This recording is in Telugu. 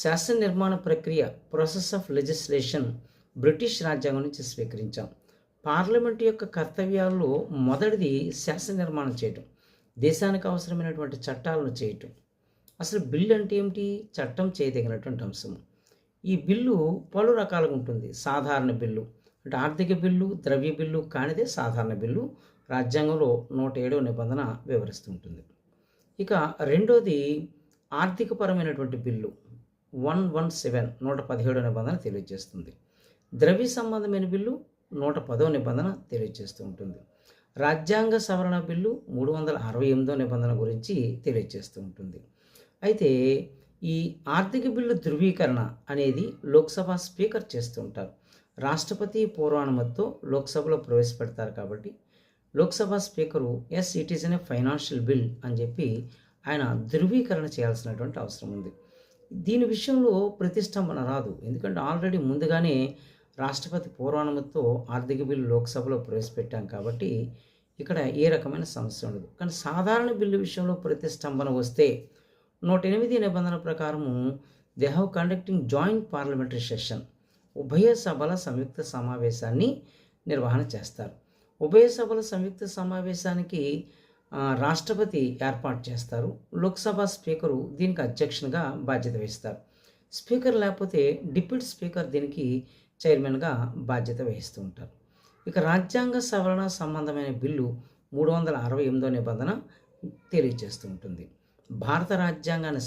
శాసన నిర్మాణ ప్రక్రియ ప్రాసెస్ ఆఫ్ లెజిస్లేషన్ బ్రిటిష్ రాజ్యాంగం నుంచి స్వీకరించాం. పార్లమెంటు యొక్క కర్తవ్యాల్లో మొదటిది శాసన నిర్మాణం చేయటం, దేశానికి అవసరమైనటువంటి చట్టాలను చేయటం. అసలు బిల్లు అంటే ఏమిటి? చట్టం చేయదగినటువంటి అంశం. ఈ బిల్లు పలు రకాలుగా ఉంటుంది. సాధారణ బిల్లు అంటే ఆర్థిక బిల్లు, ద్రవ్య బిల్లు కానిదే సాధారణ బిల్లు. రాజ్యాంగంలో 107వ నిబంధన వివరిస్తుంటుంది. ఇక రెండోది ఆర్థికపరమైనటువంటి బిల్లు 117 117వ నిబంధన తెలియజేస్తుంది. ద్రవ్య సంబంధమైన బిల్లు 110వ నిబంధన తెలియజేస్తూ ఉంటుంది. రాజ్యాంగ సవరణ బిల్లు 368వ నిబంధన గురించి తెలియజేస్తూ ఉంటుంది. అయితే ఈ ఆర్థిక బిల్లు ధృవీకరణ అనేది లోక్సభ స్పీకర్ చేస్తూ ఉంటారు. రాష్ట్రపతి పూర్వానుమతితో లోక్సభలో ప్రవేశపెడతారు. కాబట్టి Lok Sabha speaker as it is an a financial bill అని చెప్పి ఆయన ధృవీకరణ చేయాల్సినటువంటి అవసరం ఉంది. దీని విషయంలో ప్రతిష్టంభన రాదు. ఎందుకంటే ఆల్రెడీ ముందుగానే రాష్ట్రపతి పూర్వానుమతితో ఆర్థిక బిల్లు లోక్సభలో ప్రవేశపెట్టాం కాబట్టి ఇక్కడ ఏ రకమైన సమస్య ఉండదు. కానీ సాధారణ బిల్లు విషయంలో ప్రతిష్టంభన వస్తే 108 నిబంధన ప్రకారము they have conducting joint parliamentary session, ఉభయ సభల సంయుక్త సమావేశాన్ని నిర్వహణ చేస్తారు. ఉభయ సభల సంయుక్త సమావేశానికి రాష్ట్రపతి ఏర్పాటు చేస్తారు. లోక్సభ స్పీకరు దీనికి అధ్యక్షునిగా బాధ్యత వహిస్తారు. స్పీకర్ లేకపోతే డిప్యూటీ స్పీకర్ దీనికి చైర్మన్గా బాధ్యత వహిస్తూ ఉంటారు. ఇక రాజ్యాంగ సవరణ సంబంధమైన బిల్లు 368వ నిబంధన తెలియజేస్తూ ఉంటుంది. భారత రాజ్యాంగాన్ని